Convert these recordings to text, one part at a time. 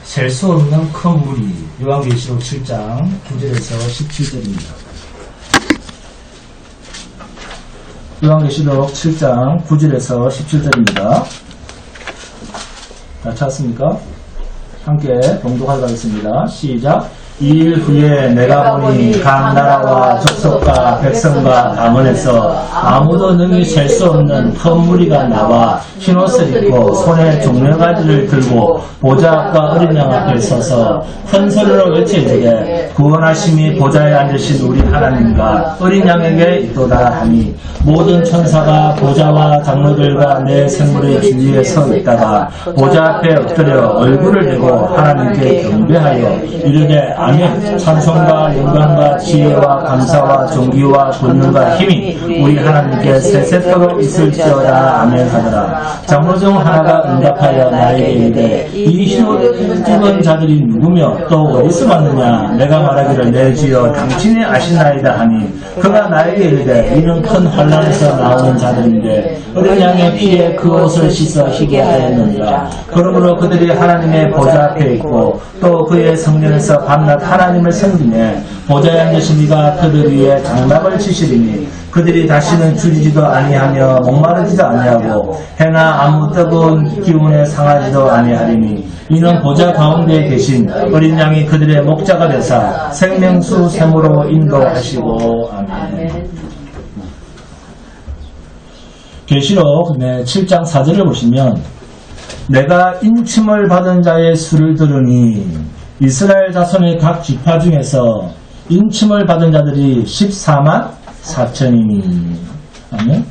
셀 수 없는 큰 무리. 요한계시록 7장 9절에서 17절입니다. 요한계시록 7장 9절에서 17절입니다. 다 찾았습니까? 함께 봉독하도록 하겠습니다. 시작. 2일 후에 내가 보니 각 나라와 족속과 백성과 방언에서 아무도 능히 셀 수 없는 큰 무리가 나와 흰옷을 입고 손에 종려가지를 들고 보좌 앞과 어린 양 앞에 서서 큰 소리로 외치되 구원하심이 보좌에 앉으신 우리 하나님과 어린 양에게 있도다 하니 모든 천사가 보좌와 장로들과 내 생물의 주위에 서 있다가 보좌 앞에 엎드려 얼굴을 대고 하나님께 경배하여 이르되 아멘. 찬송과 영광과 지혜와 감사와 존귀와 권능과 힘이 우리 하나님께 세세토록 있을지어다. 아멘 하더라. 장로 중 하나가 응답하여 나에게 이르되 이 흰옷 입은 자들이 누구며 또 어디서 왔느냐. 내가 말하기를 내 주여 당신이 아시나이다 하니 그가 나에게 이르되 이는 큰 환난에서 나오는 자들인데 어린 양의 피에 그 옷을 씻어 희게 하였느니라. 그러므로 그들이 하나님의 보좌 앞에 있고 또 그의 성전에서 밤낮 하나님을 섬기네 보좌에 앉으신 이가 그들 위에 장막을 치시리니 그들이 다시는 줄이지도 아니하며 목마르지도 아니하고 해나 아무 뜨거운 기운에 상하지도 아니하리니 이는 보좌 가운데 계신 어린 양이 그들의 목자가 되사 생명수 샘으로 인도하시고. 아멘. 계시록 7장 4절을 보시면 내가 인침을 받은 자의 수를 들으니 이스라엘 자손의 각 지파 중에서 인침을 받은 자들이 14만 4천이니. 아멘.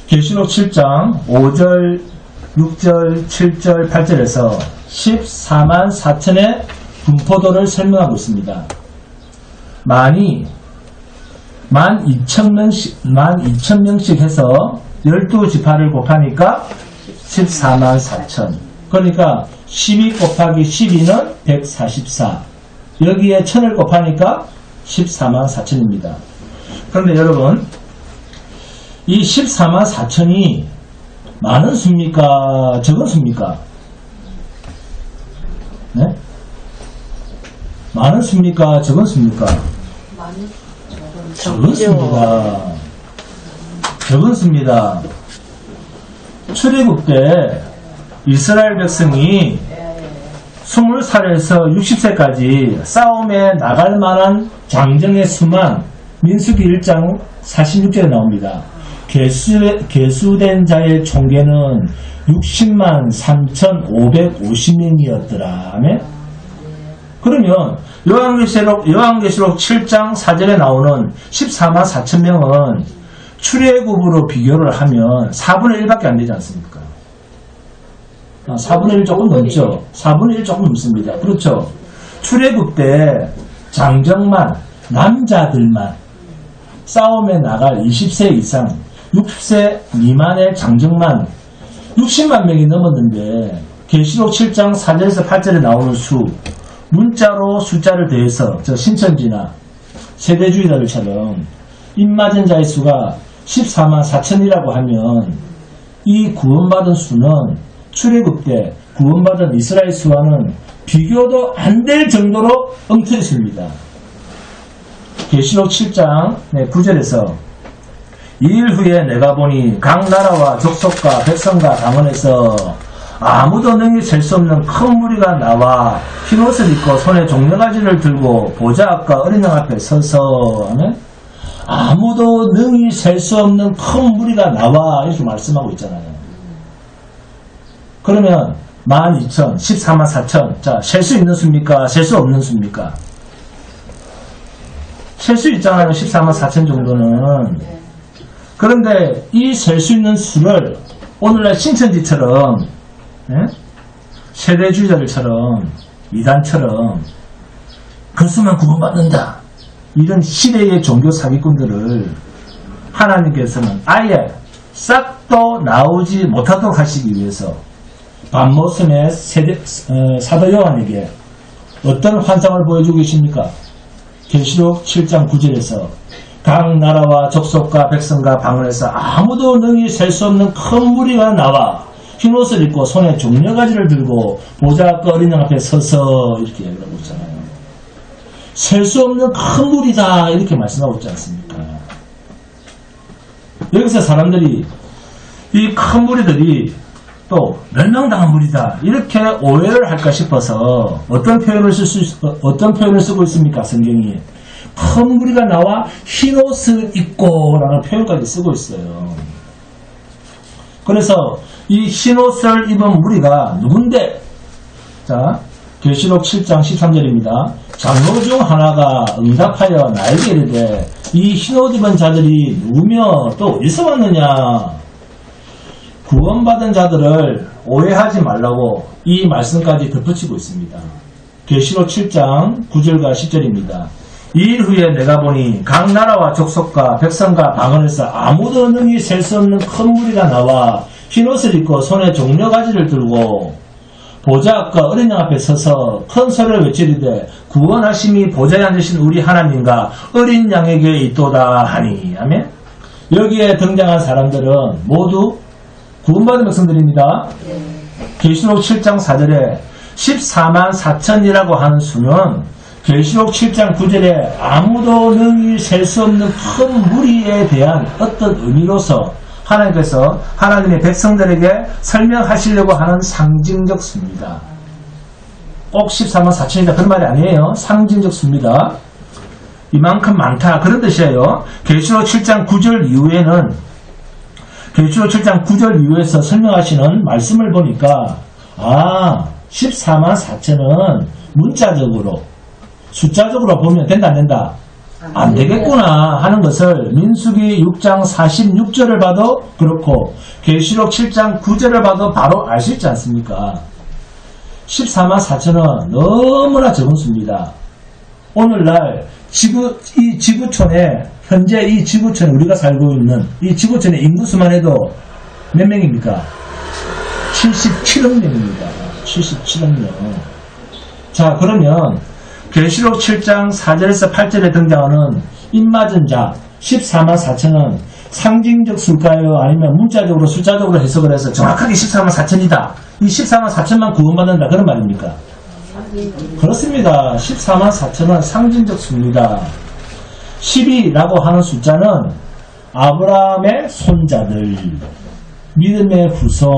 계시록 7장 5절, 6절, 7절, 8절에서 14만 4천의 분포도를 설명하고 있습니다. 만이 12,000명씩 해서 12지파를 곱하니까 14만 4천. 그러니까 12 곱하기 12는 144. 여기에 1000을 곱하니까 14만 4천입니다. 그런데 여러분, 이 14만 4천이 많은 수입니까? 적은 수입니까? 네? 많은 수입니까? 적은 수입니까? 적은 수입니다. 적은 수입니다. 출애굽 때 이스라엘 백성이 20살에서 60세까지 싸움에 나갈 만한 장정의 수만 민수기 1장 46절에 나옵니다. 계수된 자의 총계는 60만 3,550명이었더라. 그러면 요한계시록 7장 4절에 나오는 14만 4천 명은 출애굽으로 비교를 하면 4분의 1밖에 안 되지 않습니까? 4분의 1 조금 넘죠. 4분의 1 조금 넘습니다. 그렇죠. 출애굽 때 장정만, 남자들만 싸움에 나갈 20세 이상 60세 미만의 장정만 60만 명이 넘었는데 계시록 7장 4절에서 8절에 나오는 수, 문자로 숫자를 더해서 저 신천지나 세대주의자들처럼 입맞은 자의 수가 14만 4천이라고 하면 이 구원받은 수는 출애굽 때 구원받은 이스라엘 수와는 비교도 안 될 정도로 엉터리십니다. 계시록 7장 9절에서 2일 후에 내가 보니 각 나라와 족속과 백성과 방언에서 아무도 능히 셀 수 없는 큰 무리가 나와 흰옷을 입고 손에 종려가지를 들고 보좌 앞과 어린 양 앞에 서서 아무도 능히 셀 수 없는 큰 무리가 나와 이렇게 말씀하고 있잖아요. 그러면 12,000, 14만 4천. 자, 셀 수 있는 수입니까? 셀 수 없는 수입니까? 셀 수 있잖아요. 14만 4천 정도는. 그런데 이 셀 수 있는 수를 오늘날 신천지처럼 세대주의자들처럼 이단처럼 그 수만 구원받는다. 이런 시대의 종교 사기꾼들을 하나님께서는 아예 싹도 나오지 못하도록 하시기 위해서 반모섬의 사도 요한에게 어떤 환상을 보여주고 계십니까? 계시록 7장 9절에서 각 나라와 족속과 백성과 방언에서 아무도 능히 셀 수 없는 큰 무리가 나와 흰옷을 입고 손에 종려가지를 들고 보좌과 어린 양 앞에 서서 이렇게 얘기를 하고 있잖아요. 셀 수 없는 큰 물이다 이렇게 말씀하고 있지 않습니까? 여기서 사람들이 이 큰 무리들이 또 멸망당한 무리다 이렇게 오해를 할까 싶어서 어떤 표현을 쓰고 있습니까? 성경이 큰 무리가 나와 흰옷을 입고 라는 표현까지 쓰고 있어요. 그래서 이 흰옷을 입은 무리가 누군데? 자, 계시록 7장 13절입니다. 장로 중 하나가 응답하여 나에게 이르되 이 흰옷 입은 자들이 누구며 또 어디서 왔느냐? 구원받은 자들을 오해하지 말라고 이 말씀까지 덧붙이고 있습니다. 계시록 7장 9절과 10절입니다. 이 일 후에 내가 보니 각 나라와 족속과 백성과 방언에서 아무도 능히 셀 수 없는 큰 무리가 나와 흰옷을 입고 손에 종려가지를 들고 보좌 앞과 어린 양 앞에 서서 큰 소리를 외치리되 구원하심이 보좌에 앉으신 우리 하나님과 어린 양에게 있도다 하니. 아멘. 여기에 등장한 사람들은 모두 구원받은 백성들입니다. 계시록 7장 4절에 14만 4천이라고 하는 수는 계시록 7장 9절에 아무도 능히 셀 수 없는 큰 무리에 대한 어떤 의미로서 하나님께서 하나님의 백성들에게 설명하시려고 하는 상징적 수입니다. 꼭 14만 4천이다 그런 말이 아니에요. 상징적 수입니다. 이만큼 많다 그런 뜻이에요. 계시록 7장 9절 이후에는 계시록 7장 9절 이후에서 설명하시는 말씀을 보니까 14만 4천은 문자적으로 숫자적으로 보면 된다 안 된다? 안 되겠구나 하는 것을 민수기 6장 46절을 봐도 그렇고 계시록 7장 9절을 봐도 바로 알 수 있지 않습니까? 14만 4천은 너무나 적은 수입니다. 오늘날 이 지구촌에 현재 이 지구촌에 우리가 살고 있는 이 지구촌의 인구수만 해도 몇 명입니까? 77억 명입니다. 77억 명. 자, 그러면 계시록 7장 4절에서 8절에 등장하는 입맞은 자 14만 4천은 상징적 수일까요? 아니면 문자적으로 숫자적으로 해석을 해서 정확하게 14만 4천이다. 이 14만 4천만 구원받는다. 그런 말입니까? 그렇습니다. 14만 4천은 상징적 수입니다. 12라고 하는 숫자는 아브라함의 손자들, 믿음의 후손,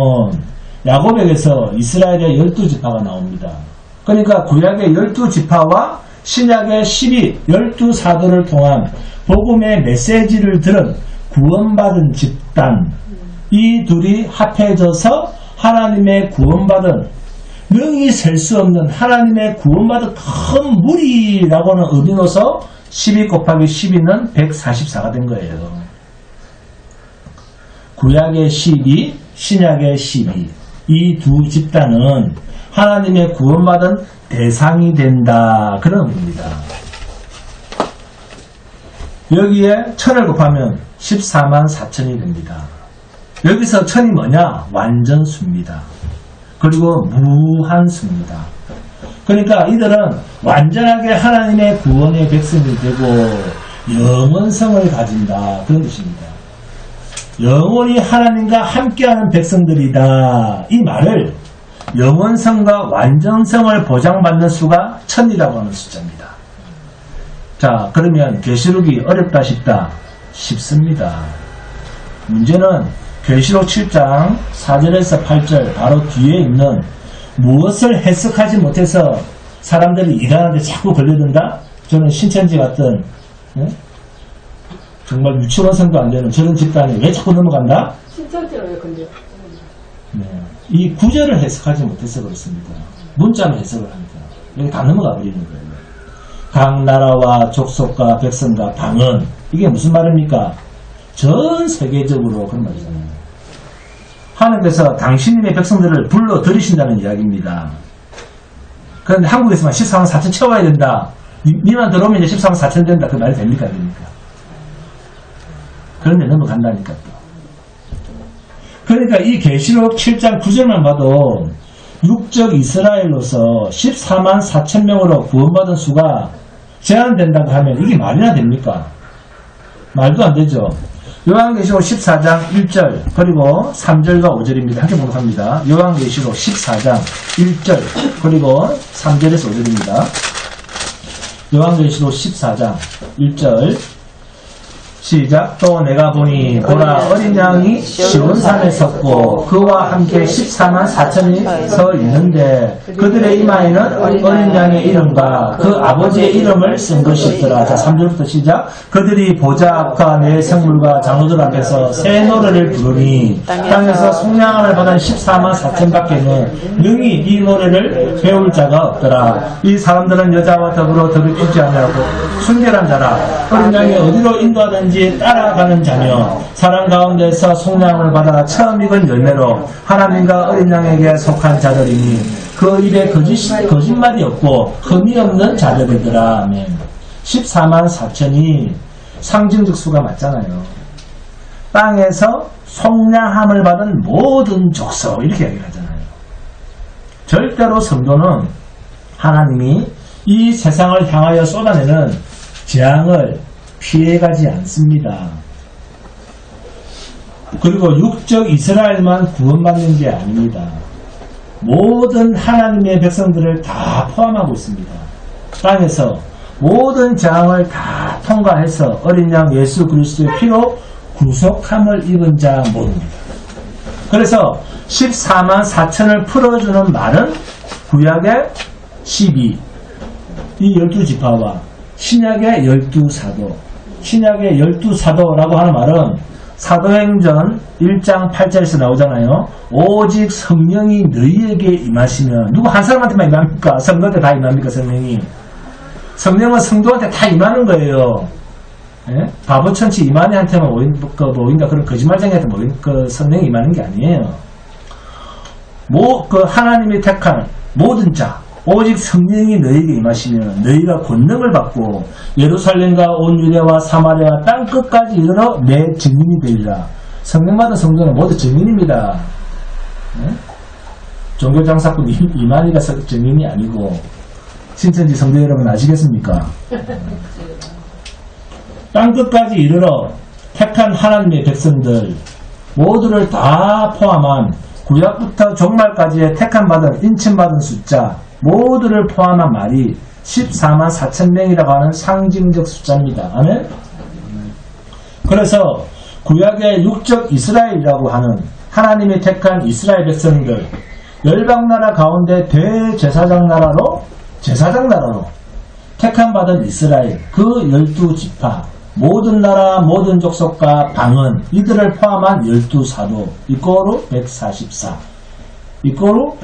야곱에게서 이스라엘의 12지파가 나옵니다. 그러니까 구약의 12지파와 신약의 12사도를 통한 복음의 메시지를 들은 구원받은 집단, 이 둘이 합해져서 하나님의 구원받은 능히 셀 수 없는 하나님의 구원받은 큰 무리라고는 의미로서 12 곱하기 12는 144가 된 거예요. 구약의 12, 신약의 12. 이 두 집단은 하나님의 구원받은 대상이 된다. 그런 의미입니다. 여기에 1000을 곱하면 14만 4천이 됩니다. 여기서 1000이 뭐냐? 완전수입니다. 그리고 무한수입니다. 그러니까 이들은 완전하게 하나님의 구원의 백성이 되고 영원성을 가진다. 그런 뜻입니다. 영원히 하나님과 함께하는 백성들이다. 이 말을 영원성과 완전성을 보장받는 수가 1000이라고 하는 숫자입니다. 자, 그러면 계시록이 어렵다 싶다? 쉽습니다. 문제는 계시록 7장 4절에서 8절 바로 뒤에 있는 무엇을 해석하지 못해서 사람들이 일하는데 자꾸 걸려든다? 저는 신천지 같은 정말 유치원생도 안 되는 저런 집단이 왜 자꾸 넘어간다? 신천지는 왜 건져? 이 구절을 해석하지 못해서 그렇습니다. 문자로 해석을 합니다. 여기 다 넘어가 버리는 거예요. 각 나라와 족속과 백성과 방언, 이게 무슨 말입니까? 전 세계적으로 그런 말이잖아요. 하나님께서 당신님의 백성들을 불러 들이신다는 이야기입니다. 그런데 한국에서만 14만 4천 채워야 된다. 니만 들어오면 이제 14만 4천 된다. 그 말이 됩니까? 안 됩니까? 그런데 넘어간다니까 또. 그러니까 이 계시록 7장 9절만 봐도 육적 이스라엘로서 14만 4천 명으로 구원받은 수가 제한된다고 하면 이게 말이나 됩니까? 말도 안 되죠. 요한계시록 14장 1절 그리고 3절과 5절입니다. 함께 봉독합니다. 요한계시록 14장 1절 그리고 3절에서 5절입니다. 요한계시록 14장 1절 시작. 또 내가 보니 보라 어린 양이 시온산에 섰고 그와 함께 14만 4천이 서 있는데 그들의 이마에는 어린 양의 이름과 그 아버지의 이름을 쓴 것이 있더라. 자 3절부터 시작. 그들이 보좌 앞과 내 성물과 장로들 앞에서 새 노래를 부르니 땅에서 속량함을 받은 14만 4천 밖에는 능히 이 노래를 배울 자가 없더라. 이 사람들은 여자와 더불어 더럽히지 아니하고 순결한 자라. 어린 양이 어디로 인도하든지 따라가는 자며 사람 가운데서 속량을 받아 처음 익은 열매로 하나님과 어린 양에게 속한 자들이니 그 입에 거짓말이 없고 흠이 없는 자들이더라. 아멘. 14만 4천이 상징적 수가 맞잖아요. 땅에서 속량함을 받은 모든 족속 이렇게 얘기를 하잖아요. 절대로 성도는 하나님이 이 세상을 향하여 쏟아내는 재앙을 피해가지 않습니다. 그리고 육적 이스라엘만 구원받는 게 아닙니다. 모든 하나님의 백성들을 다 포함하고 있습니다. 땅에서 모든 재앙을 다 통과해서 어린 양 예수 그리스도의 피로 구속함을 입은 자 모두입니다. 그래서 14만 4천을 풀어주는 말은 구약의 12, 이 12지파와 신약의 12사도, 신약의 12사도라고 하는 말은 사도행전 1장 8절에서 나오잖아요. 오직 성령이 너희에게 임하시면, 누구 한 사람한테만 임합니까? 성도한테 다 임합니까? 성령이. 성령은 성도한테 다 임하는 거예요. 예? 바보천치 이만희한테만 모인다 그런 거짓말쟁이한테 그 성령이 임하는 게 아니에요. 그 하나님이 택한 모든 자, 오직 성령이 너희에게 임하시면 너희가 권능을 받고 예루살렘과 온 유대와 사마리아 땅 끝까지 이르러 내 증인이 되리라. 성령 받은 성도는 모두 증인입니다. 네? 종교장사꾼 이만희가 증인이 아니고 신천지 성도 여러분 아시겠습니까? 땅 끝까지 이르러 택한 하나님의 백성들 모두를 다 포함한 구약부터 종말까지의 택함받은 인침받은 숫자 모두를 포함한 말이 14만 4천 명이라고 하는 상징적 숫자입니다. 아멘? 그래서 구약의 육적 이스라엘이라고 하는 하나님이 택한 이스라엘 백성들 열방나라 가운데 대제사장 나라로 택함받은 이스라엘 그 12지파 모든 나라 모든 족속과 방언 이들을 포함한 12사도 이꼬로 144 이꼬로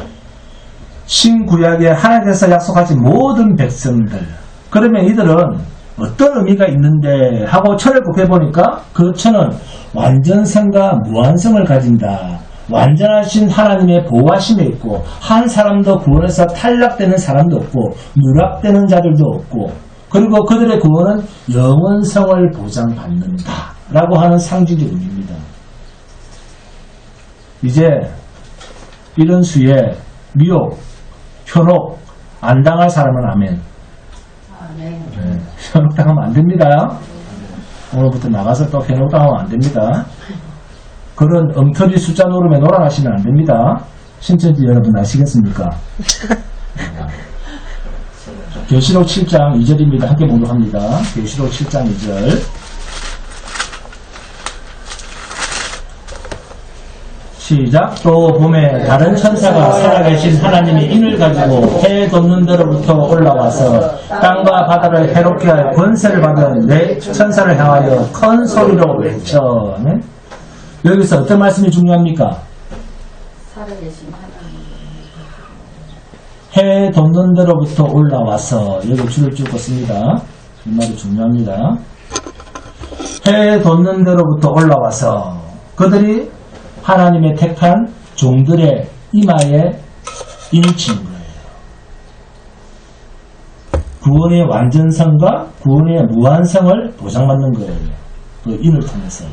신구약에 하나님께서 약속하신 모든 백성들. 그러면 이들은 어떤 의미가 있는데 하고 천을 곱해보니까 그 천은 완전성과 무한성을 가진다. 완전하신 하나님의 보호하심에 있고 한 사람도 구원에서 탈락되는 사람도 없고 누락되는 자들도 없고 그리고 그들의 구원은 영원성을 보장받는다 라고 하는 상징적 의미입니다. 이제 이런 수에 미혹 현혹 안 당할 사람은 아멘. 네, 현혹 당하면 안 됩니다. 오늘부터 나가서 또 현혹 당하면 안 됩니다. 그런 엉터리 숫자 노름에 놀아나시면 안 됩니다. 신천지 여러분 아시겠습니까? 계시록 7장 2절입니다. 함께 봉독합니다. 계시록 7장 2절 시작. 또 봄에 다른 천사가 살아계신 하나님이 인을 가지고 해 돋는 데로부터 올라와서 땅과 바다를 해롭게 하여 권세를 받은 네 천사를 향하여 큰 소리로 외쳐. 네? 여기서 어떤 말씀이 중요합니까? 살아계신 하나님. 해 돋는 데로부터 올라와서 여기 줄을 쭉 긋습니다. 이 말이 중요합니다. 해 돋는 데로부터 올라와서 그들이 하나님의 택한 종들의 이마에 인을 치는 거예요. 구원의 완전성과 구원의 무한성을 보장받는 거예요. 그 인을 통해서.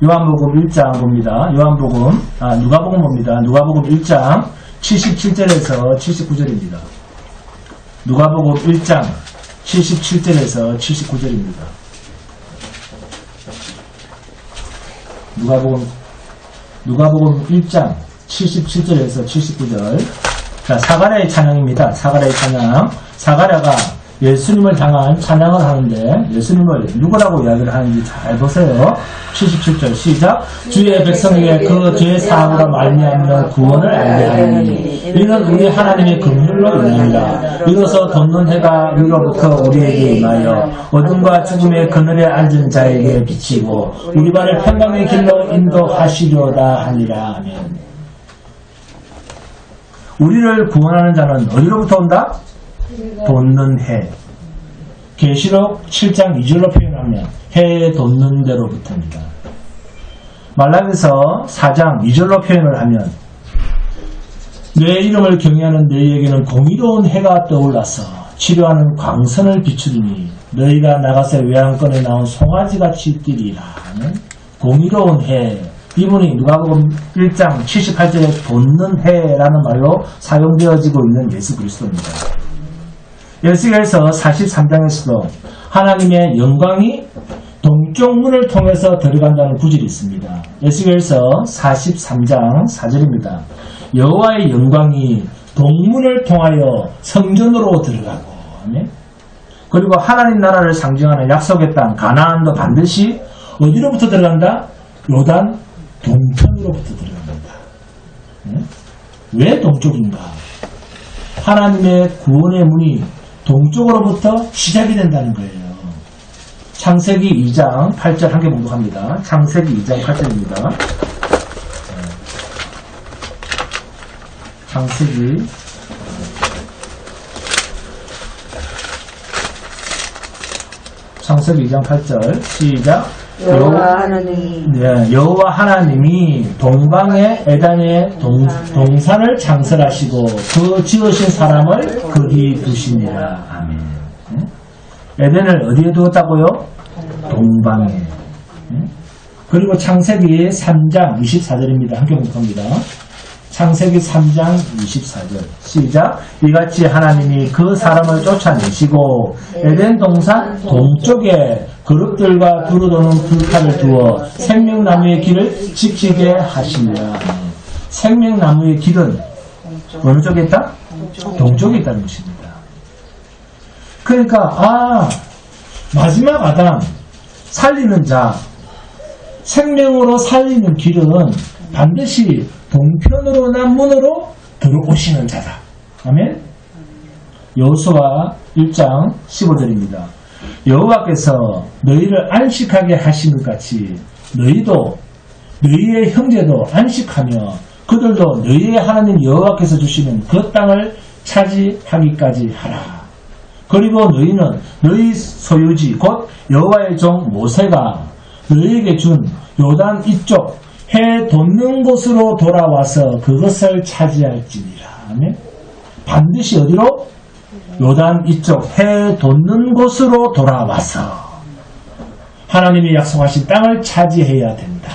요한복음 1장 봅니다. 누가복음 봅니다. 누가복음 1장 77절에서 79절입니다. 누가복음 1장 77절에서 79절입니다. 누가복음 1장 77절에서 79절. 자, 사가랴의 찬양입니다. 사가랴의 찬양. 사가랴가 예수님을 향한 찬양을 하는데 예수님을 누구라고 이야기를 하는지 잘 보세요. 77절 시작. 주의 백성에게 그 죄 사함으로 말미암는 구원을 알게 하니 이는 우리 하나님의 긍휼로 인함이라. 이로써 돋는 해가 위로부터 우리에게 임하여 어둠과 죽음의 그늘에 앉은 자에게 비치고 우리 발을 평강의 길로 인도하시려다 하니라. 아멘. 우리를 구원하는 자는 어디로부터 온다? 돋는 해. 계시록 7장 2절로 표현하면 해에 돋는 데로부터입니다. 말라기서 4장 2절로 표현을 하면 내 이름을 경외하는 너희에게는 공의로운 해가 떠올라서 치료하는 광선을 비추리니 너희가 나가서 외양간에 나온 송아지같이 뛰리라 하는 공의로운 해. 이분이 누가복음 1장 78절에 돋는 해라는 말로 사용되어지고 있는 예수 그리스도입니다. 에스겔서 43장에서도 하나님의 영광이 동쪽 문을 통해서 들어간다는 구절이 있습니다. 에스겔서 43장 4절입니다. 여호와의 영광이 동문을 통하여 성전으로 들어가고, 그리고 하나님 나라를 상징하는 약속의 땅 가나안도 반드시 어디로부터 들어간다? 요단 동편으로부터 들어갑니다. 왜 동쪽인가? 하나님의 구원의 문이 동쪽으로부터 시작이 된다는 거예요. 창세기 2장 8절 함께 봉독합니다. 창세기 2장 8절입니다. 창세기 2장 8절 시작. 여호와 하나님이 동방의 에덴에 동산을 창설하시고 그 지으신 사람을 거기 두시니라. 아멘. 에덴을 어디에 두었다고요? 동방에. 그리고 창세기 3장 24절입니다. 함께 봉독합니다. 창세기 3장 24절 시작. 이같이 하나님이 그 사람을 쫓아내시고 에덴 동산 동쪽에 그룹들과 두루도는 불칼을 두어 생명나무의 길을 지키게 하시니라. 생명나무의 길은 어느 쪽에 있다? 동쪽에 있다는 것입니다. 그러니까 마지막 아담 살리는 자, 생명으로 살리는 길은 반드시 동편으로나 문으로 들어오시는 자다. 아멘. 여호수아 1장 15절입니다. 여호와께서 너희를 안식하게 하신 것 같이 너희도 너희의 형제도 안식하며 그들도 너희의 하나님 여호와께서 주시는 그 땅을 차지하기까지 하라. 그리고 너희는 너희 소유지 곧 여호와의 종 모세가 너희에게 준 요단 이쪽 해 돋는 곳으로 돌아와서 그것을 차지할지니라. 아멘. 반드시 어디로? 요단 이쪽 해 돋는 곳으로 돌아와서 하나님이 약속하신 땅을 차지해야 된다.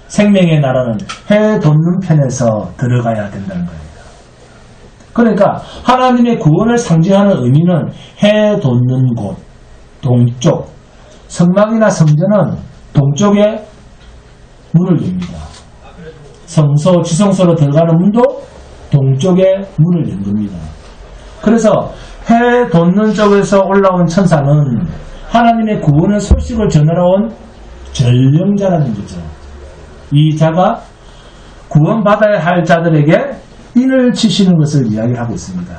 생명의 나라는 해 돋는 편에서 들어가야 된다는 겁니다. 그러니까 하나님의 구원을 상징하는 의미는 해 돋는 곳, 동쪽, 성막이나 성전은 동쪽에 문을 엽니다. 성소, 지성소로 들어가는 문도 동쪽에 문을 연 겁니다. 그래서 해 돋는 쪽에서 올라온 천사는 하나님의 구원의 소식을 전하러 온 전령자라는 거죠. 이 자가 구원받아야 할 자들에게 인을 치시는 것을 이야기하고 있습니다.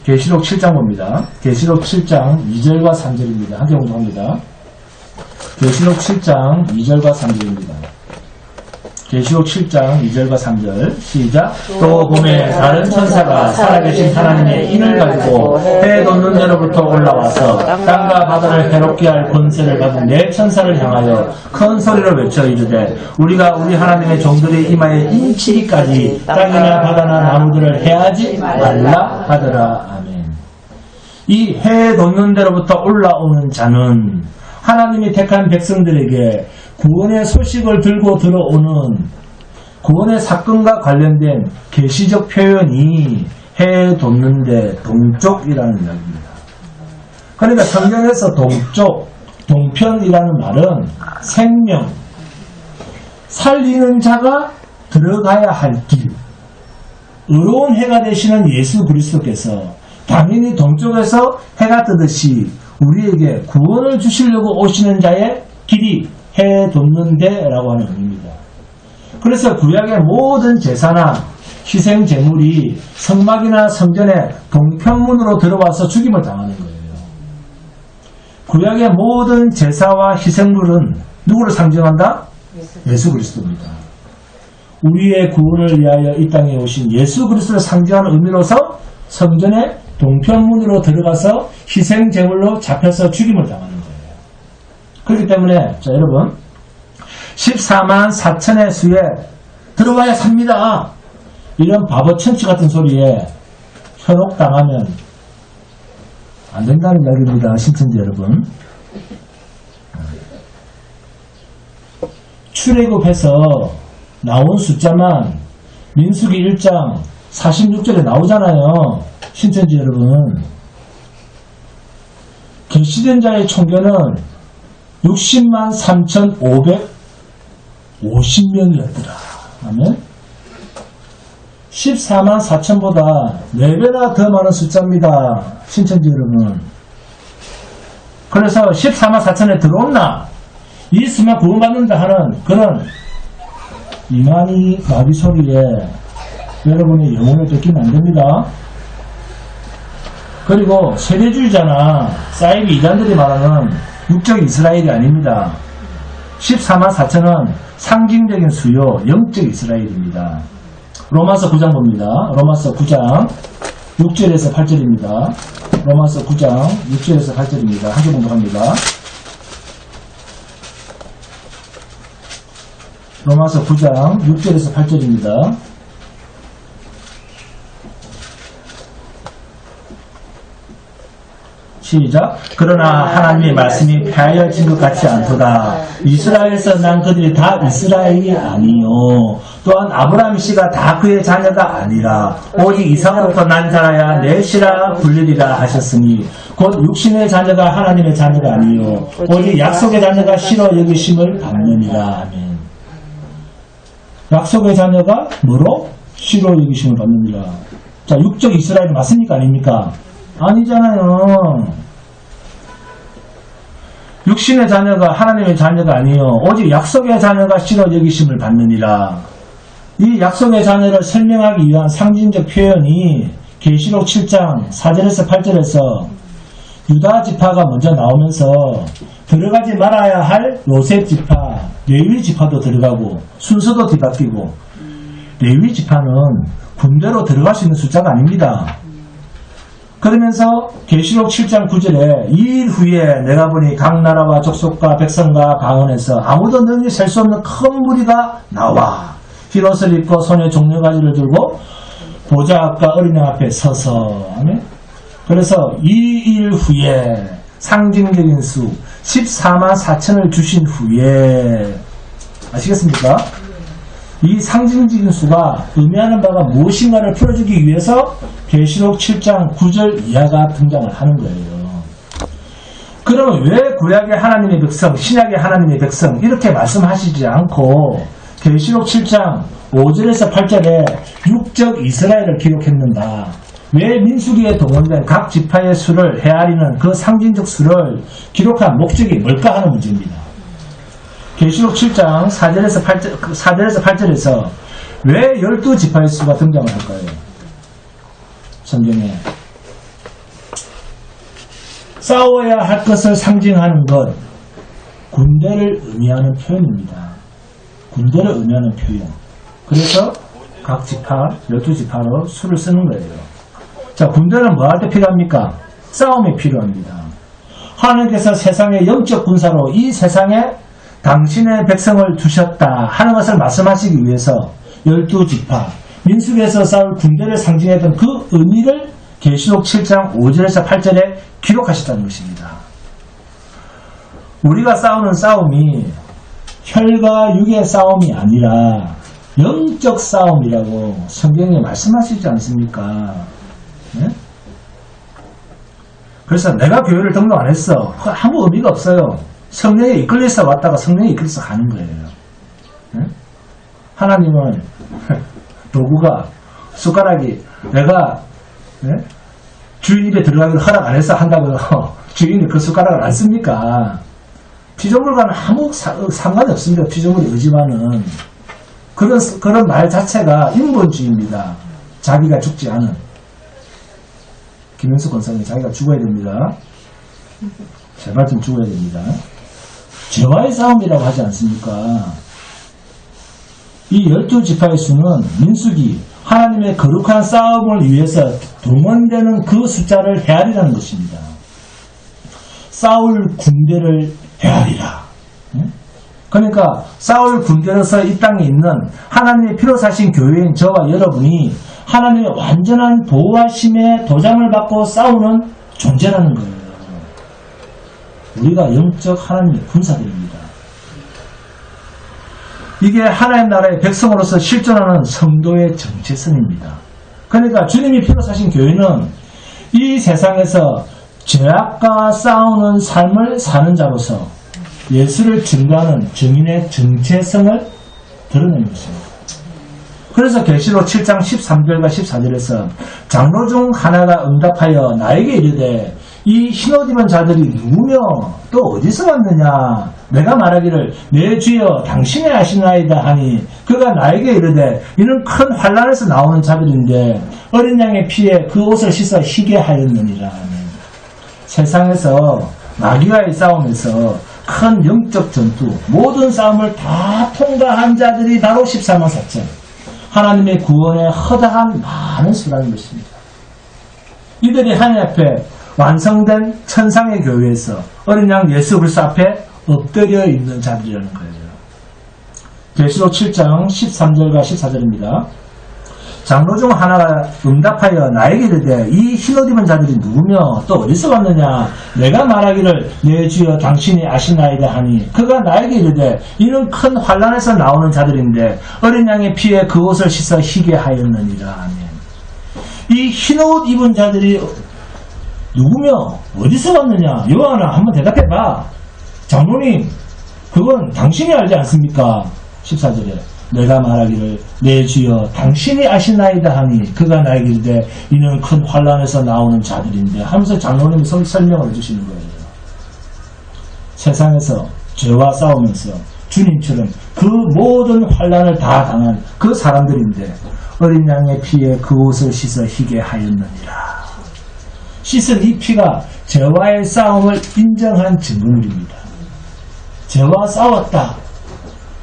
계시록 7장 봅니다. 계시록 7장 2절과 3절입니다. 함께 공부합니다. 계시록 7장 2절과 3절입니다. 계시록 7장 2절과 3절 시작. 또 봄에 다른 천사가 살아계신 하나님의 인을 가지고 해 돋는 데로부터 올라와서 땅과 바다를 해롭게 할 권세를 받은 네 천사를 향하여 큰 소리로 외쳐 이르되 우리가 우리 하나님의 종들의 이마에 인치기까지 땅이나 바다나 나무들을 해하지 말라 하더라. 아멘. 이 해 돋는 데로부터 올라오는 자는 하나님이 택한 백성들에게 구원의 소식을 들고 들어오는 구원의 사건과 관련된 계시적 표현이 해 돋는데 동쪽이라는 이야기입니다. 그러니까 성경에서 동쪽, 동편이라는 말은 생명, 살리는 자가 들어가야 할 길, 의로운 해가 되시는 예수 그리스도께서 당연히 동쪽에서 해가 뜨듯이 우리에게 구원을 주시려고 오시는 자의 길이 해 돋는데 라고 하는 의미입니다. 그래서 구약의 모든 제사나 희생 제물이 성막이나 성전의 동편문으로 들어와서 죽임을 당하는 거예요. 구약의 모든 제사와 희생물은 누구를 상징한다? 예수 그리스도입니다. 우리의 구원을 위하여 이 땅에 오신 예수 그리스도를 상징하는 의미로서 성전의 동편문으로 들어가서 희생 제물로 잡혀서 죽임을 당하는 거예요. 그렇기 때문에 자 여러분 14만 4천의 수에 들어와야 삽니다. 이런 바보 천치 같은 소리에 현혹당하면 안 된다는 이야기입니다. 신천지 여러분. 출애굽해서 나온 숫자만 민수기 1장 46절에 나오잖아요. 신천지 여러분. 계시된 자의 총교는 60만 3,550명이었더라. 아멘. 14만 4천보다 4배나 더 많은 숫자입니다. 신천지 여러분. 그래서 14만 4천에 들어온나? 이 수만 구원받는다 하는 그런 이만희 마귀 소리에 여러분의 영혼을 뺏기면 안 됩니다. 그리고 세대주의자나 사이비 이단들이 말하는 육적 이스라엘이 아닙니다. 14만 4천은 상징적인 수요, 영적 이스라엘입니다. 로마서 9장 봅니다. 로마서 9장 6절에서 8절입니다. 로마서 9장 6절에서 8절입니다. 한 개 공부합니다. 로마서 9장 6절에서 8절입니다. 시작. 그러나 하나님의 말씀이 폐하여진 것 같지 않도다. 이스라엘에서 난 그들이 다 이스라엘이 아니요. 또한 아브라함 씨가 다 그의 자녀가 아니라 오직 이삭으로부터 난 자라야 내 씨라 불리리라 하셨으니 곧 육신의 자녀가 하나님의 자녀가 아니요 오직 약속의 자녀가 씨로 여기심을 받느니라. 아멘. 약속의 자녀가 뭐로? 씨로 여기심을 받느니라. 자, 육적 이스라엘 맞습니까? 아닙니까? 아니잖아요. 육신의 자녀가 하나님의 자녀가 아니요 오직 약속의 자녀가 씨로 여기심을 받느니라. 이 약속의 자녀를 설명하기 위한 상징적 표현이 계시록 7장 4절에서 8절에서 유다 지파가 먼저 나오면서 들어가지 말아야 할 요셉 지파, 레위 지파도 들어가고 순서도 뒤바뀌고 레위 지파는 군대로 들어갈 수 있는 숫자가 아닙니다. 그러면서 계시록 7장 9절에 2일 후에 내가 보니 각 나라와 족속과 백성과 방언에서 아무도 능히 셀 수 없는 큰 무리가 나와 흰옷을 입고 손에 종려가지를 들고 보좌 앞과 어린 양 앞에 서서 그래서 2일 후에 상징적인 수 14만 4천을 주신 후에 아시겠습니까? 이 상징적인 수가 의미하는 바가 무엇인가를 풀어주기 위해서 계시록 7장 9절 이하가 등장을 하는 거예요. 그러면 왜 구약의 하나님의 백성, 신약의 하나님의 백성 이렇게 말씀하시지 않고 계시록 7장 5절에서 8절에 육적 이스라엘을 기록했는가? 왜 민수기에 동원된 각 지파의 수를 헤아리는 그 상징적 수를 기록한 목적이 뭘까 하는 문제입니다. 계시록 7장 4절에서 8절에서 왜 12지파의 수가 등장을 할까요? 성경에 싸워야 할 것을 상징하는 것, 군대를 의미하는 표현입니다. 군대를 의미하는 표현. 그래서 각 지파, 12지파로 수를 쓰는 거예요. 자, 군대는 뭐 할 때 필요합니까? 싸움이 필요합니다. 하나님께서 세상의 영적 군사로 이 세상에 당신의 백성을 두셨다 하는 것을 말씀하시기 위해서 12지파, 민수기에서 싸울 군대를 상징했던 그 의미를 계시록 7장 5절에서 8절에 기록하셨다는 것입니다. 우리가 싸우는 싸움이 혈과 육의 싸움이 아니라 영적 싸움이라고 성경에 말씀하시지 않습니까? 네? 그래서 내가 교회를 등록 안 했어. 아무 의미가 없어요. 성령에 이끌려서 왔다가 성령에 이끌려서 가는 거예요. 네? 하나님은 도구가, 숟가락이 내가 주인 입에 들어가기를 허락 안 해서 한다고요. 주인이 그 숟가락을 안 씁니까? 피조물과는 아무 상관이 없습니다. 피조물이 의지와는. 그런 말 자체가 인본주의입니다. 자기가 죽지 않은. 김영수 권사님, 자기가 죽어야 됩니다. 제발 좀 죽어야 됩니다. 죄와의 싸움이라고 하지 않습니까? 이 12지파의 수는 민수기, 하나님의 거룩한 싸움을 위해서 동원되는 그 숫자를 헤아리라는 것입니다. 싸울 군대를 헤아리라. 그러니까 싸울 군대로서 이 땅에 있는 하나님의 피로 사신 교회인 저와 여러분이 하나님의 완전한 보호하심의 도장을 받고 싸우는 존재라는 거예요. 우리가 영적 하나님의 군사들입니다. 이게 하나님 나라의 백성으로서 실존하는 성도의 정체성입니다. 그러니까 주님이 피로 사신 교회는 이 세상에서 죄악과 싸우는 삶을 사는 자로서 예수를 증거하는 증인의 정체성을 드러내는 것입니다. 그래서 계시록 7장 13절과 14절에서 장로 중 하나가 응답하여 나에게 이르되 이 흰옷 입은 자들이 누구며 또 어디서 왔느냐 내가 말하기를 내 주여 당신의 아시나이다 하니 그가 나에게 이르되 이는 큰 환난에서 나오는 자들인데 어린 양의 피에 그 옷을 씻어 희게 하였느니라. 세상에서 마귀와의 싸움에서 큰 영적 전투 모든 싸움을 다 통과한 자들이 바로 14만 4천 하나님의 구원에 허다한 많은 수라는 것입니다. 이들이 하나님 앞에 완성된 천상의 교회에서 어린 양 예수 그리스도 앞에 엎드려 있는 자들이라는 거예요. 계시록 7장 13절과 14절입니다. 장로 중 하나가 응답하여 나에게 이르되 이 흰옷 입은 자들이 누구며 또 어디서 왔느냐 내가 말하기를 내 주여 당신이 아시나이다 하니 그가 나에게 이르되 이는 큰 환난에서 나오는 자들인데 어린 양의 피에 그 옷을 씻어 희게 하였느니라. 아멘. 이 흰옷 입은 자들이 누구며 어디서 왔느냐 요한아 한번 대답해봐. 장로님 그건 당신이 알지 않습니까? 14절에 내가 말하기를 내 주여 당신이 아시나이다 하니 그가 나에게 이르되 이는 큰 환난에서 나오는 자들인데 하면서 장로님이 설명을 해주시는 거예요. 세상에서 죄와 싸우면서 주님처럼 그 모든 환난을 다 당한 그 사람들인데 어린 양의 피에 그 옷을 씻어 희게 하였느니라. 씻은 이 피가 죄와의 싸움을 인정한 증거물입니다. 죄와 싸웠다.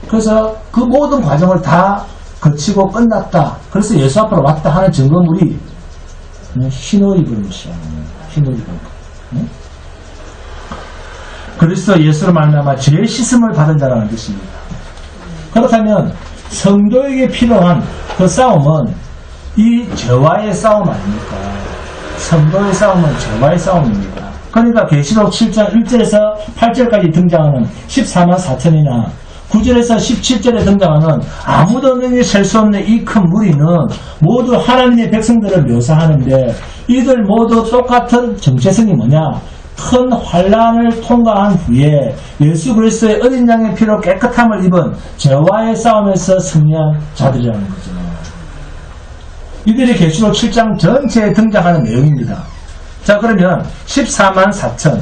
그래서 그 모든 과정을 다 거치고 끝났다. 그래서 예수 앞으로 왔다 하는 증거물이 흰옷 입은 것이야. 흰옷 입은 것. 그리스도 예수로 말미암아 죄의 씻음을 받은 자라는 뜻입니다. 그렇다면 성도에게 필요한 그 싸움은 이 죄와의 싸움 아닙니까? 성도의 싸움은 죄와의 싸움입니다. 그러니까 계시록 7장 1절에서 8절까지 등장하는 14만 4천이나 9절에서 17절에 등장하는 아무도 능히 셀 수 없는 이 큰 무리는 모두 하나님의 백성들을 묘사하는데 이들 모두 똑같은 정체성이 뭐냐? 큰 환난을 통과한 후에 예수 그리스도의 어린 양의 피로 깨끗함을 입은 죄와의 싸움에서 승리한 자들이라는 거죠. 이들이 계시록 7장 전체에 등장하는 내용입니다. 자, 그러면 14만 4천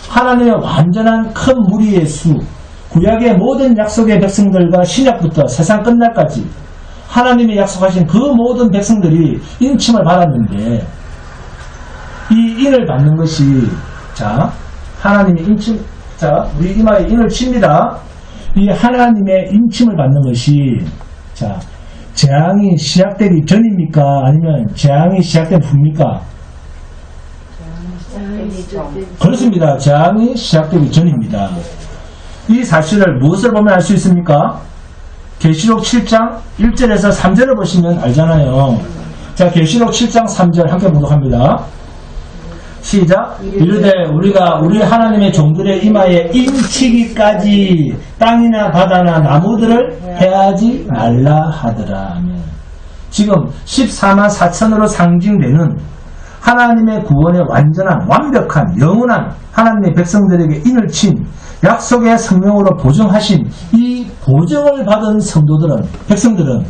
하나님의 완전한 큰 무리의 수, 구약의 모든 약속의 백성들과 신약부터 세상 끝날까지 하나님이 약속하신 그 모든 백성들이 인침을 받았는데 이 인을 받는 것이 자 하나님의 인침, 자 우리 이마에 인을 칩니다. 이 하나님의 인침을 받는 것이 자 재앙이 시작되기 전입니까? 아니면 재앙이 시작된 후입니까? 그렇습니다. 재앙이 시작되기 전입니다. 이 사실을 무엇을 보면 알 수 있습니까? 계시록 7장 1절에서 3절을 보시면 알잖아요. 자, 계시록 7장 3절 함께 봉독합니다. 시작. 이르되 우리가 우리 하나님의 종들의 이마에 인치기까지 땅이나 바다나 나무들을 해하지 말라 하더라. 지금 14만 4천으로 상징되는 하나님의 구원의 완전한 완벽한 영원한 하나님의 백성들에게 인을 친 약속의 성령으로 보증하신 이 보증을 받은 성도들은, 백성들은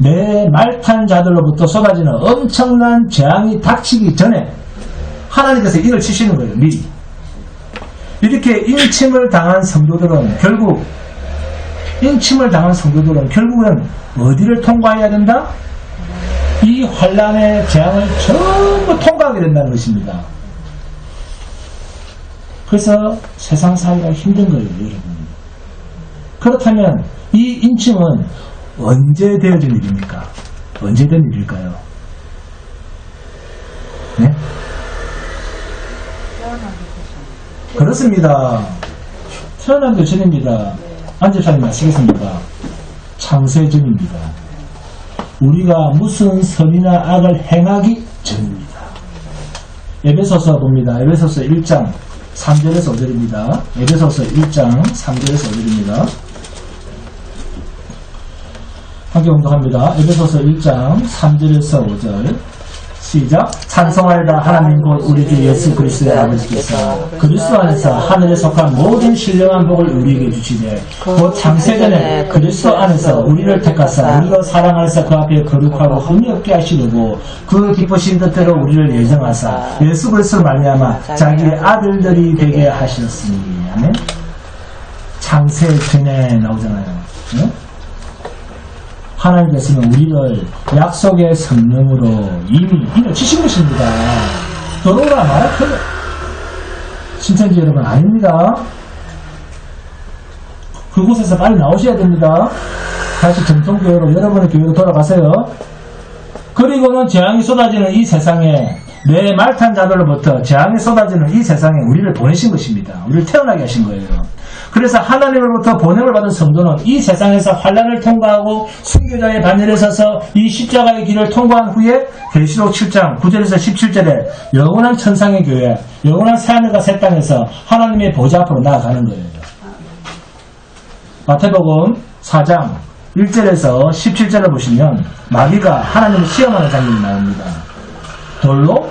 내 말탄 자들로부터 쏟아지는 엄청난 재앙이 닥치기 전에 하나님께서 인을 치시는 거예요. 미리. 이렇게 인침을 당한 성도들은 결국은 어디를 통과해야 된다? 이 환란의 재앙을 전부 통과하게 된다는 것입니다. 그래서 세상 살기가 힘든 거예요, 여러분. 그렇다면 이 인침은 언제 되어진 일입니까? 언제 된 일일까요? 네? 그렇습니다. 태어난 게 전입니다. 안집사님 아시겠습니까? 창세전입니다. 우리가 무슨 선이나 악을 행하기 전입니다. 에베소서 봅니다. 에베소서 1장 3절에서 5절입니다. 에베소서 1장 3절에서 5절입니다. 함께 공독합니다. 에베소서 1장 3절에서 5절 시작. 찬송하리다 하나님 곧 우리 주 예수 그리스도의 아버지께서 그리스도 안에서 하늘에 속한 모든 신령한 복을 우리에게 주시되 곧 창세전에 그리스도 안에서 우리를 택하사 우리로 사랑 안에서 그 앞에 거룩하고 흠이 없게 하시려고 그 기쁘신 뜻대로 우리를 예정하사 예수 그리스도로 말미암아 자기의 아들들이 되게 하셨으니. 아멘. 창세전에 나오잖아요. 네? 하나님께서는 우리를 약속의 성령으로 이미 인을 치신 것입니다. 들어오라 말아요. 신천지 여러분 아닙니다. 그곳에서 빨리 나오셔야 됩니다. 다시 정통교회로 여러분의 교회로 돌아가세요. 그리고는 재앙이 쏟아지는 이 세상에 내 말탄 자들로부터 재앙이 쏟아지는 이 세상에 우리를 보내신 것입니다. 우리를 태어나게 하신 거예요. 그래서 하나님으로부터 보냄을 받은 성도는 이 세상에서 환란을 통과하고 순교자의 반열에 서서 이 십자가의 길을 통과한 후에 계시록 7장 9절에서 17절에 영원한 천상의 교회, 영원한 새하늘과 새 땅에서 하나님의 보좌 앞으로 나아가는 거예요. 마태복음 4장 1절에서 17절을 보시면 마귀가 하나님을 시험하는 장면이 나옵니다. 돌로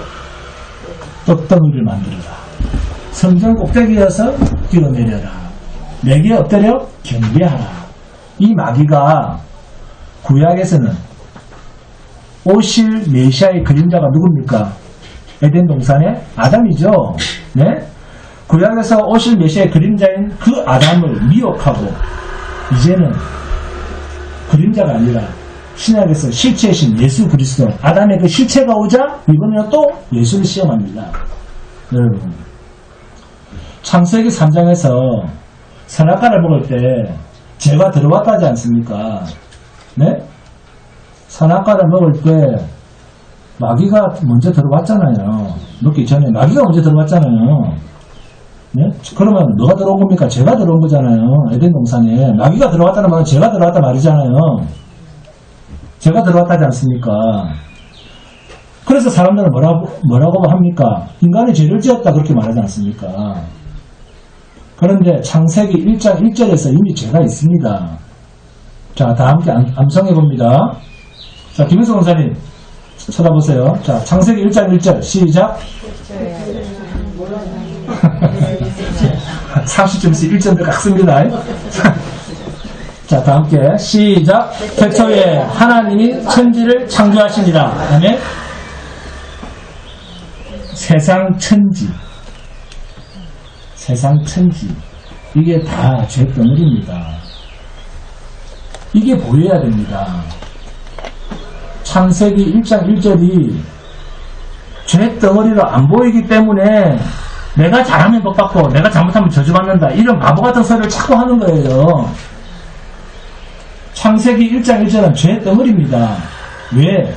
떡덩이를 만들어라. 성전 꼭대기에서 뛰어내려라. 내게 엎드려 경배하라. 이 마귀가 구약에서는 오실 메시아의 그림자가 누굽니까? 에덴 동산의 아담이죠. 네? 구약에서 오실 메시아의 그림자인 그 아담을 미혹하고 이제는 그림자가 아니라 신약에서 실체이신 예수 그리스도, 아담의 그 실체가 오자 이번에는 또 예수를 시험합니다. 여러분, 창세기 3장에서 선악과를 먹을 때 죄가 들어왔다 하지 않습니까? 네? 선악과를 먹을 때 마귀가 먼저 들어왔잖아요. 먹기 전에 마귀가 먼저 들어왔잖아요. 네? 그러면 뭐가 들어온 겁니까? 죄가 들어온 거잖아요. 에덴 동산에 마귀가 들어왔다는 말은 죄가 들어왔다 말이잖아요. 죄가 들어왔다 하지 않습니까? 그래서 사람들은 뭐라고 합니까? 인간이 죄를 지었다 그렇게 말하지 않습니까? 그런데 창세기 1장 1절에서 이미 죄가 있습니다. 자, 다 함께 암송해 봅니다. 자, 김은수 권사님 쳐다보세요. 자, 창세기 1장 1절 시작. 30점씩 1점들 깎습니다. 자, 다 함께 시작. 태초에 하나님이 천지를 창조하시니라. 그다음에 세상 천지. 세상 천지. 이게 다 죄덩어리입니다. 이게 보여야 됩니다. 창세기 1장 1절이 죄덩어리로 안 보이기 때문에 내가 잘하면 복받고 내가 잘못하면 저주받는다. 이런 바보 같은 소리를 자꾸 하는 거예요. 창세기 1장 1절은 죄덩어리입니다. 왜?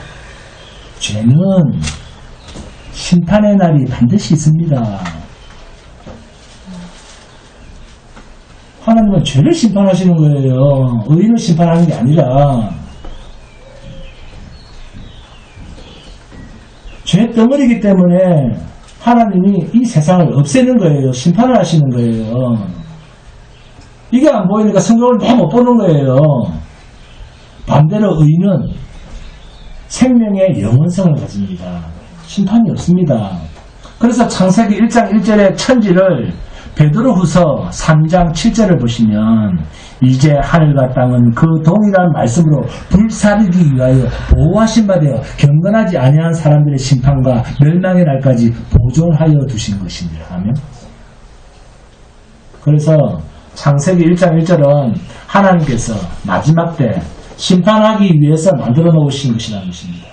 죄는 심판의 날이 반드시 있습니다. 하나님은 죄를 심판하시는 거예요. 의인을 심판하는 게 아니라. 죄덩어리이기 때문에 하나님이 이 세상을 없애는 거예요. 심판을 하시는 거예요. 이게 안 보이니까 성경을 다 못 보는 거예요. 반대로 의인은 생명의 영원성을 가집니다. 심판이 없습니다. 그래서 창세기 1장 1절의 천지를 베드로후서 3장 7절을 보시면 이제 하늘과 땅은 그 동일한 말씀으로 불사르기 위하여 보호하신 바 되어 경건하지 아니한 사람들의 심판과 멸망의 날까지 보존하여 두신 것이니라 하면, 그래서 창세기 1장 1절은 하나님께서 마지막 때 심판하기 위해서 만들어 놓으신 것이라는 것입니다.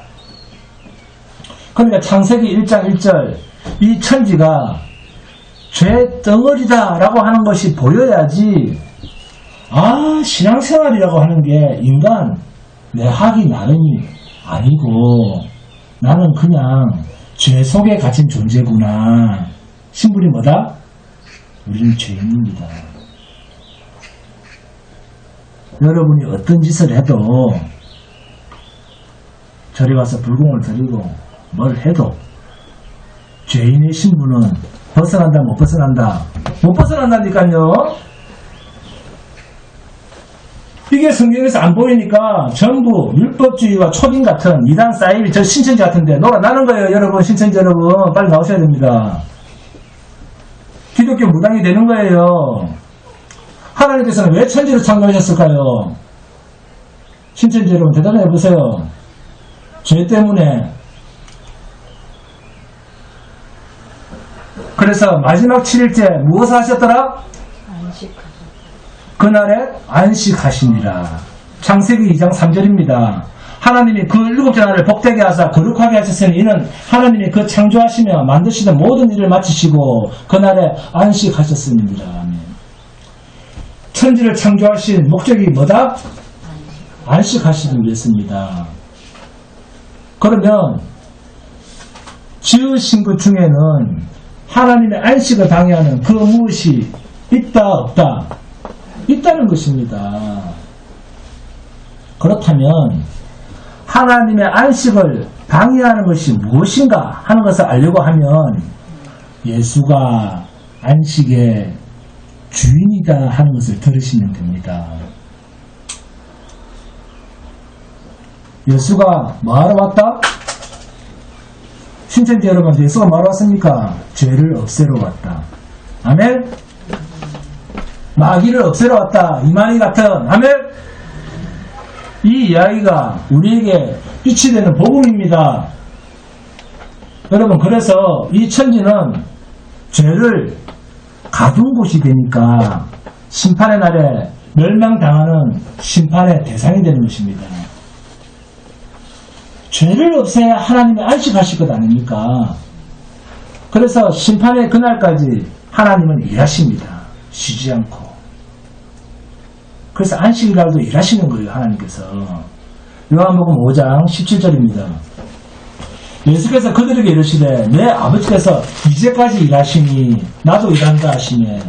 그러니까 창세기 1장 1절 이 천지가 죄 덩어리다 라고 하는 것이 보여야지, 신앙생활이라고 하는 게 인간 내 하기 나름이 아니고 나는 그냥 죄 속에 갇힌 존재구나. 신분이 뭐다? 우리는 죄인입니다. 여러분이 어떤 짓을 해도, 저리 가서 불공을 드리고 뭘 해도 죄인의 신분은 벗어난다 못 벗어난다? 못 벗어난다니까요. 이게 성경에서 안 보이니까 전부 율법주의와 초딩 같은 이단 사이비 저 신천지 같은데 놀아나는 거예요. 여러분, 신천지 여러분 빨리 나오셔야 됩니다. 기독교 무당이 되는 거예요. 하나님께서는 왜 천지를 창조하셨을까요? 신천지 여러분 대답해 보세요. 죄 때문에. 그래서 마지막 7일째 무엇을 하셨더라? 안식하셨다. 그날에 안식하시니라. 창세기 2장 3절입니다. 하나님이 그 7째 날을 복되게 하사 거룩하게 하셨으니 이는 하나님이 그 창조하시며 만드시던 모든 일을 마치시고 그날에 안식하셨습니다. 천지를 창조하신 목적이 뭐다? 안식하시기 위해서입니다. 그러면 지으신 것 중에는 하나님의 안식을 방해하는 그 무엇이 있다 없다? 있다는 것입니다. 그렇다면 하나님의 안식을 방해하는 것이 무엇인가 하는 것을 알려고 하면 예수가 안식의 주인이다 하는 것을 들으시면 됩니다. 예수가 뭐하러 왔다? 신천지 여러분, 예수가 뭐하러 왔습니까? 죄를 없애러 왔다. 아멘? 마귀를 없애러 왔다. 이만희 같은. 아멘? 이 이야기가 우리에게 빛이 되는 복음입니다. 여러분, 그래서 이 천지는 죄를 가둔 곳이 되니까 심판의 날에 멸망당하는 심판의 대상이 되는 것입니다. 죄를 없애야 하나님이 안식하실 것 아닙니까? 그래서 심판의 그날까지 하나님은 일하십니다. 쉬지 않고. 그래서 안식일날도 일하시는 거예요, 하나님께서. 요한복음 5장 17절입니다. 예수께서 그들에게 이르시되 내 아버지께서 이제까지 일하시니 나도 일한다 하시네.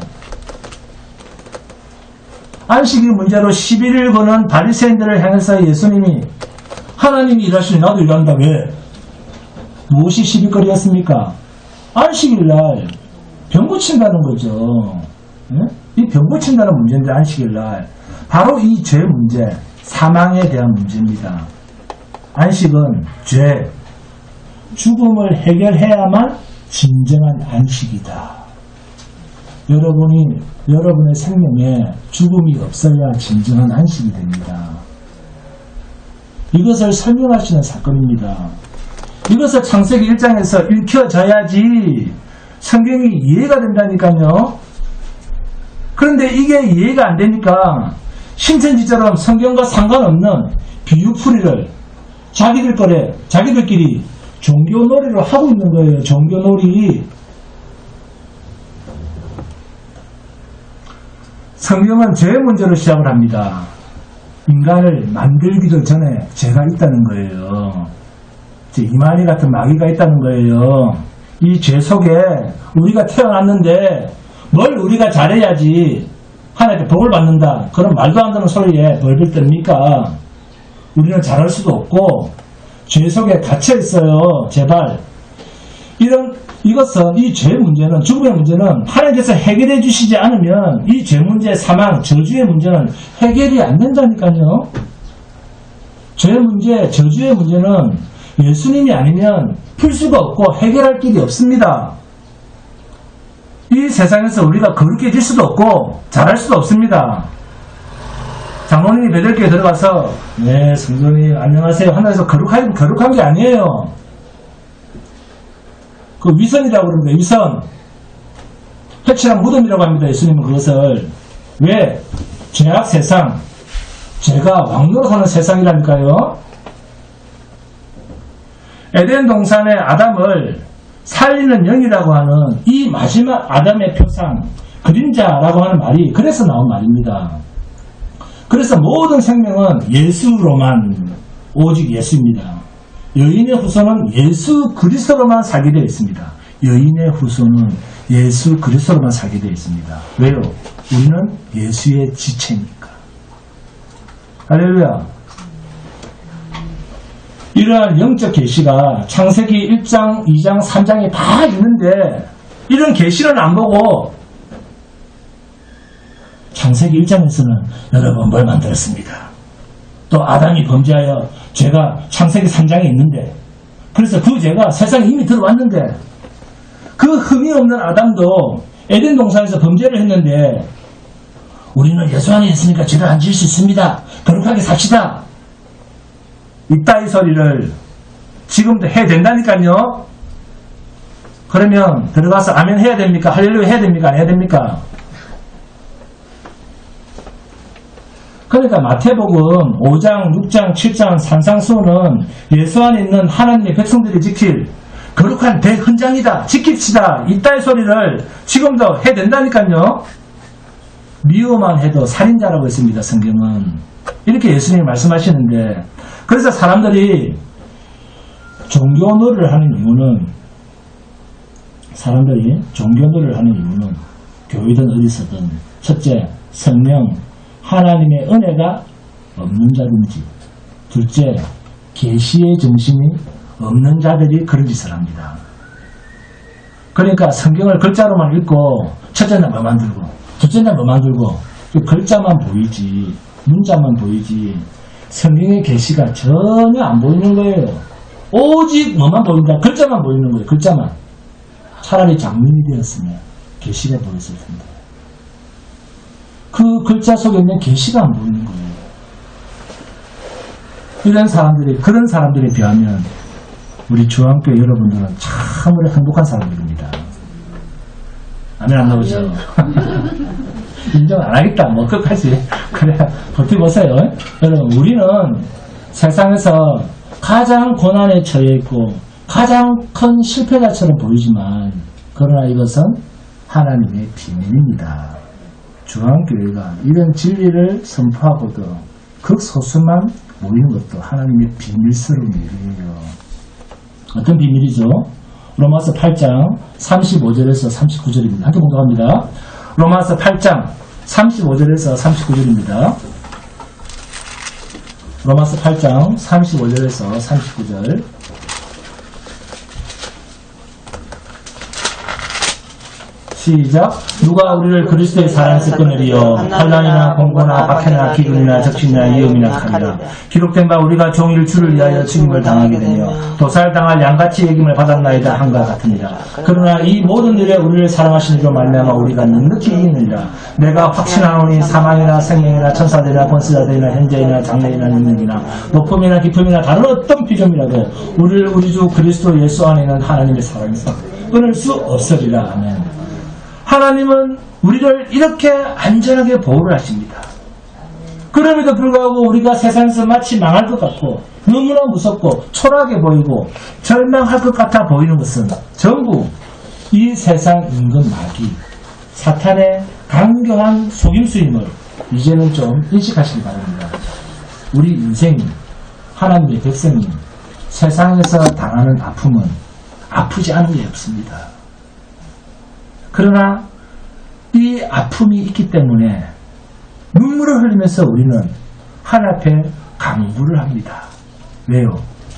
안식일 문제로 시비를 거는 바리새인들을 향해서 예수님이 하나님이 일하시니 나도 일한다. 왜? 무엇이 시비거리였습니까? 안식일날 병 고친다는 거죠. 이 병 고친다는 문제인데 안식일날 바로 이 죄 문제, 사망에 대한 문제입니다. 안식은 죄, 죽음을 해결해야만 진정한 안식이다. 여러분의 생명에 죽음이 없어야 진정한 안식이 됩니다. 이것을 설명하시는 사건입니다. 이것을 창세기 1장에서 읽혀져야지 성경이 이해가 된다니까요. 그런데 이게 이해가 안 되니까 신천지처럼 성경과 상관없는 비유풀이를 자기들끼리 종교놀이를 하고 있는 거예요. 종교놀이. 성경은 죄의 문제로 시작을 합니다. 인간을 만들기도 전에 죄가 있다는 거예요. 이만희 같은 마귀가 있다는 거예요. 이 죄 속에 우리가 태어났는데 뭘 우리가 잘해야지 하나님께 복을 받는다. 그런 말도 안 되는 소리에 벌벌 떱니까? 우리는 잘할 수도 없고 죄 속에 갇혀 있어요. 제발. 이것은 이 죄 문제는, 죽음의 문제는 하나님께서 해결해 주시지 않으면 이 죄 문제, 사망, 저주의 문제는 해결이 안 된다니까요. 죄 문제, 저주의 문제는 예수님이 아니면 풀 수가 없고 해결할 길이 없습니다. 이 이 세상에서 우리가 거룩해질 수도 없고 잘할 수도 없습니다. 장로님이 베들교에 들어가서 네 성도님 안녕하세요 한다해서 거룩한 게 아니에요. 그 위선이라고 그럽니다. 위선. 회칠한 무덤이라고 합니다. 예수님은 그것을. 왜? 죄악 세상, 죄가 왕노릇하는 세상이라니까요. 에덴 동산의 아담을 살리는 영이라고 하는 이 마지막 아담의 표상, 그림자라고 하는 말이 그래서 나온 말입니다. 그래서 모든 생명은 예수로만, 오직 예수입니다. 여인의 후손은 예수 그리스도로만 살게 되어 있습니다. 여인의 후손은 예수 그리스도로만 살게 되어 있습니다. 왜요? 우리는 예수의 지체니까. 할렐루야. 이러한 영적 계시가 창세기 1장, 2장, 3장에 다 있는데 이런 계시는 안 보고 창세기 1장에서는 여러분 뭘 만들었습니다. 또 아담이 범죄하여 죄가 창세기 3장에 있는데 그래서 그 죄가 세상에 이미 들어왔는데 그 흠이 없는 아담도 에덴 동산에서 범죄를 했는데 우리는 예수 안에 있으니까 죄를 안 지을 수 있습니다. 거룩하게 삽시다. 이따위 소리를 지금도 해야 된다니까요. 그러면 들어가서 아멘 해야 됩니까? 할렐루야 해야 됩니까? 안 해야 됩니까? 그러니까 마태복음 5장, 6장, 7장 산상수훈은 예수 안에 있는 하나님의 백성들이 지킬 거룩한 대훈장이다. 지킵시다. 이따의 소리를 지금도 해야 된다니까요. 미워만 해도 살인자라고 했습니다. 성경은. 이렇게 예수님이 말씀하시는데 그래서 사람들이 종교놀이를 하는 이유는 교회든 어디서든 첫째, 성령 하나님의 은혜가 없는 자든지 둘째, 계시의 정신이 없는 자들이 그런 짓을 합니다. 그러니까 성경을 글자로만 읽고 첫째 날 뭐 만들고 둘째 날 뭐 만들고 글자만 보이지 문자만 보이지 성경의 계시가 전혀 안 보이는 거예요. 오직 뭐만 보인다? 글자만 보이는 거예요. 글자만. 차라리 장님이 되었으면 계시가 보였을 텐데 그 글자 속에 있는 계시가 안 보이는 거예요. 그런 사람들에 비하면 우리 중앙교회 여러분들은 참으로 행복한 사람들입니다. 아멘 안 나오죠? 인정 안 하겠다. 뭐 끝까지. 그래 버텨보세요. 여러분 우리는 세상에서 가장 고난에 처해 있고 가장 큰 실패자처럼 보이지만 그러나 이것은 하나님의 비밀입니다. 중앙교회가 이런 진리를 선포하고도 극소수만 모이는 것도 하나님의 비밀스러운 일이에요. 어떤 비밀이죠? 로마서 8장 35절에서 39절입니다. 함께 공독합니다. 로마서 8장 35절에서 39절입니다. 로마서 8장 35절에서 39절. 시작. 누가 우리를 그리스도의 사랑에서 끊으리요 환난이나 공고나 박해나 기근이나 적신이나 위험이나 칼이라 기록된 바 우리가 종일 주를 위하여 죽임을 당하게 되며 도살당할 양같이 여김을 받았나이다 한과 같으니라. 그러나 이 모든 일에 우리를 사랑하시는 이로 말미암아 우리가 넉넉히 이기느니라. 내가 확신하노니 사망이나 생명이나 천사들이나 권세자들이나 현재이나 장래이나 능력이나 높음이나 깊음이나 다른 어떤 비점이라도 우리를 우리 주 그리스도 예수 안에 있는 하나님의 사랑에서 끊을 수 없으리라. 아멘. 하나님은 우리를 이렇게 안전하게 보호를 하십니다. 그럼에도 불구하고 우리가 세상에서 마치 망할 것 같고 너무나 무섭고 초라하게 보이고 절망할 것 같아 보이는 것은 전부 이 세상 임금 마귀 사탄의 강경한 속임수임을 이제는 좀 인식하시기 바랍니다. 우리 인생이 하나님의 백성이 세상에서 당하는 아픔은 아프지 않은 게 없습니다. 그러나 이 아픔이 있기 때문에 눈물을 흘리면서 우리는 하나님 앞에 간구를 합니다. 왜요?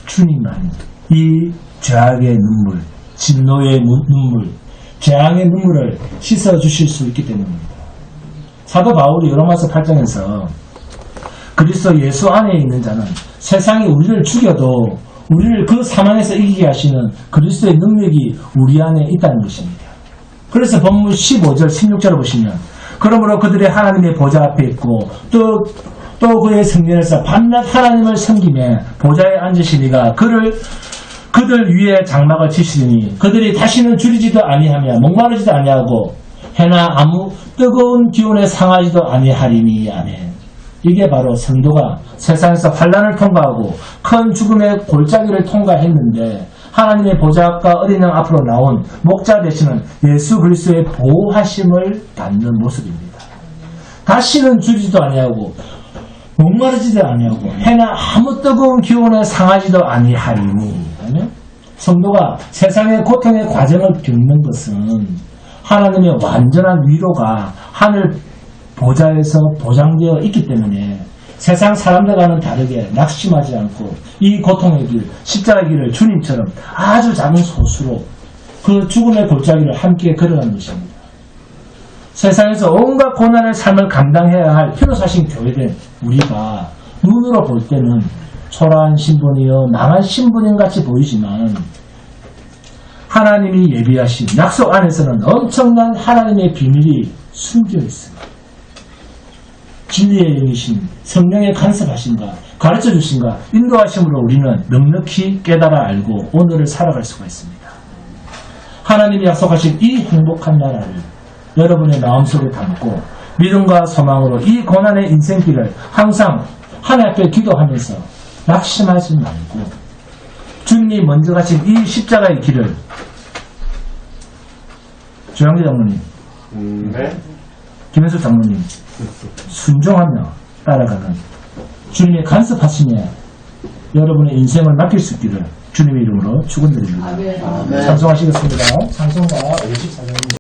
주님만 이 죄악의 눈물, 진노의 눈물, 재앙의 눈물을 씻어주실 수 있기 때문입니다. 사도 바울이 로마서 8장에서 그리스도 예수 안에 있는 자는 세상이 우리를 죽여도 우리를 그 사망에서 이기게 하시는 그리스도의 능력이 우리 안에 있다는 것입니다. 그래서 본문 15절, 16절을 보시면 그러므로 그들이 하나님의 보좌 앞에 있고 또 그의 성전에서 밤낮 하나님을 섬기며 보좌에 앉으시니가 그들 위에 장막을 치시니 그들이 다시는 줄이지도 아니하며 목마르지도 아니하고 해나 아무 뜨거운 기온에 상하지도 아니하리니. 아멘. 이게 바로 성도가 세상에서 환난을 통과하고 큰 죽음의 골짜기를 통과했는데 하나님의 보좌 앞과 어린 양 앞으로 나온 목자 되시는 예수 그리스도의 보호하심을 받는 모습입니다. 다시는 줄이지도 아니하고 목마르지도 아니하고 해나 아무 뜨거운 기온에 상하지도 아니하리니. 성도가 세상의 고통의 과정을 겪는 것은 하나님의 완전한 위로가 하늘 보좌에서 보장되어 있기 때문에 세상 사람들과는 다르게 낙심하지 않고 이 고통의 길, 십자가의 길을 주님처럼 아주 작은 소수로 그 죽음의 골짜기를 함께 걸어가는 것입니다. 세상에서 온갖 고난의 삶을 감당해야 할 피로사신 교회된 우리가 눈으로 볼 때는 초라한 신분이요 망한 신분인 같이 보이지만 하나님이 예비하신 약속 안에서는 엄청난 하나님의 비밀이 숨겨 있습니다. 진리의 영이신 성령의 간섭하심과 가르쳐주심과 인도하심으로 우리는 넉넉히 깨달아 알고 오늘을 살아갈 수가 있습니다. 하나님이 약속하신 이 행복한 나라를 여러분의 마음속에 담고 믿음과 소망으로 이 고난의 인생길을 항상 하나님 앞에 기도하면서 낙심하지 말고 주님이 먼저 가신 이 십자가의 길을 조양기 장로님, 김현수 장로님 순종하며 따라가는 주님의 간섭하심에 여러분의 인생을 맡길 수 있기를 주님의 이름으로 축원드립니다. 아멘. 찬송하시겠습니다. 찬송가 54장